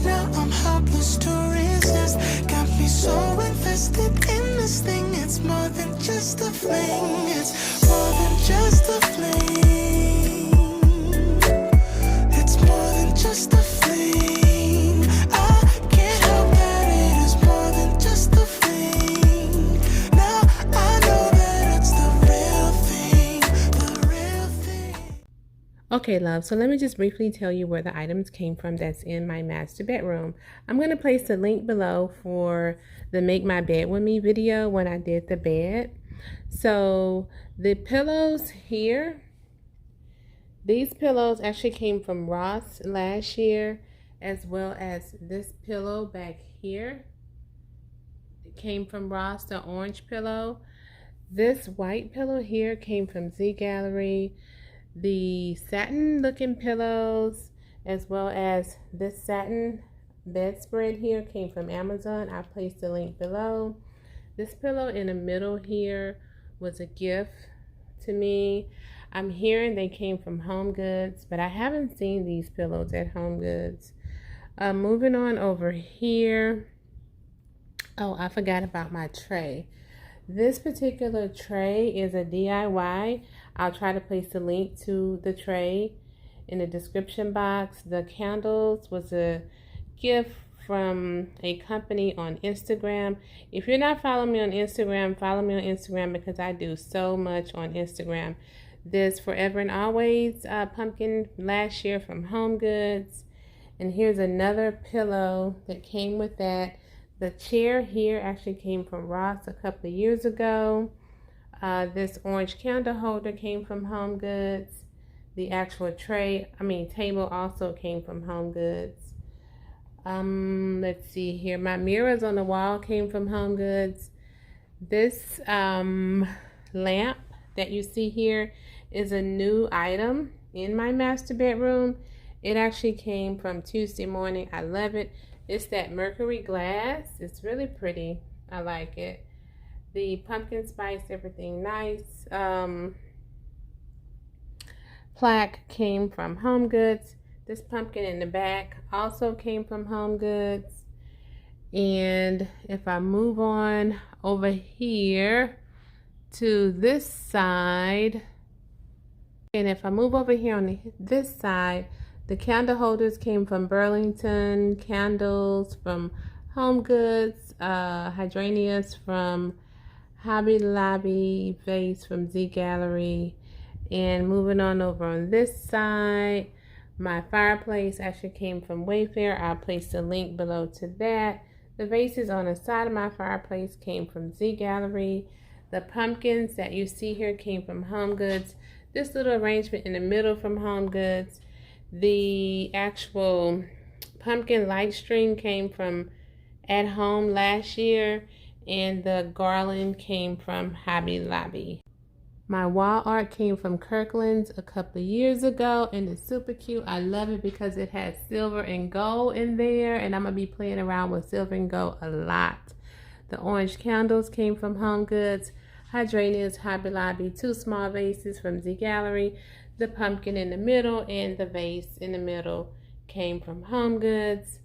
now I'm helpless to resist. Got me so invested in this thing. It's more than just a fling. It's more than just a fling. It's more than just a fling. I can't help that it is more than just a fling. Now I know that it's the real thing, the real thing. Okay, love, so let me just briefly tell you where the items came from that's in my master bedroom. I'm going to place the link below for the Make My Bed With Me video when I did the bed. So the pillows here, these pillows actually came from Ross last year, as well as this pillow back here. It came from Ross, the orange pillow. This white pillow here came from Z Gallery. The satin looking pillows, as well as this satin bedspread here, came from Amazon. I placed the link below. This pillow in the middle here was a gift to me. I'm hearing they came from Home Goods, but I haven't seen these pillows at Home Goods. Moving on over here. Oh, I forgot about my tray. This particular tray is a DIY. I'll try to place the link to the tray in the description box. The candles was a gift from a company on Instagram. If you're not following me on Instagram, follow me on Instagram because I do so much on Instagram. This Forever and Always pumpkin last year from Home Goods. And here's another pillow that came with that. The chair here actually came from Ross a couple of years ago. This orange candle holder came from Home Goods. The actual table also came from Home Goods. Let's see here. My mirrors on the wall came from Home Goods. This lamp that you see here is a new item in my master bedroom. It actually came from Tuesday Morning. I love it. It's that mercury glass. It's really pretty. I like it. The pumpkin spice, everything nice. Plaque came from Home Goods. This pumpkin in the back also came from Home Goods. And if I move on over here to this side, and if I move over here on this side, the candle holders came from Burlington, candles from Home Goods, hydrangeas from Hobby Lobby, vase from Z Gallery. And moving on over on this side, my fireplace actually came from Wayfair. I'll place the link below to that. The vases on the side of my fireplace came from Z Gallery. The pumpkins that you see here came from Home Goods. This little arrangement in the middle from Home Goods. The actual pumpkin light string came from At Home last year, and the garland came from Hobby Lobby. My wall art came from Kirkland's a couple of years ago, and it's super cute. I love it because it has silver and gold in there, and I'm going to be playing around with silver and gold a lot. The orange candles came from Home Goods. Hydrangeas, Hobby Lobby. Two small vases from Z Gallery. The pumpkin in the middle and the vase in the middle came from Home Goods.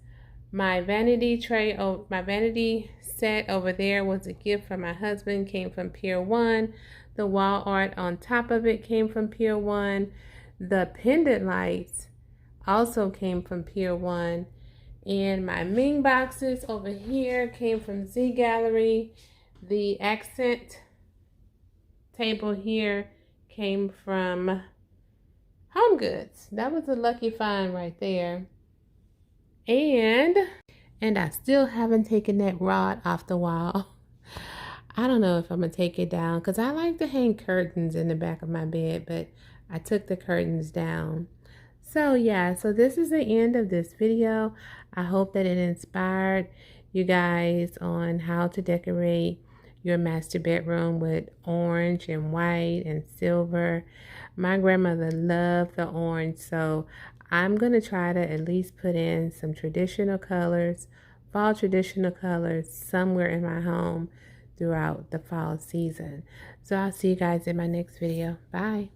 My vanity tray, my vanity set over there was a gift from my husband, came from Pier 1. The wall art on top of it came from Pier 1. The pendant lights also came from Pier 1. And my Ming boxes over here came from Z Gallery. The accent table here came from Home Goods. That was a lucky find right there. And I still haven't taken that rod off the wall. I don't know if I'm going to take it down because I like to hang curtains in the back of my bed, but I took the curtains down. So yeah, so this is the end of this video. I hope that it inspired you guys on how to decorate your master bedroom with orange and white and silver. My grandmother loved the orange, so I'm going to try to at least put in some traditional colors, fall traditional colors somewhere in my home throughout the fall season. So I'll see you guys in my next video. Bye.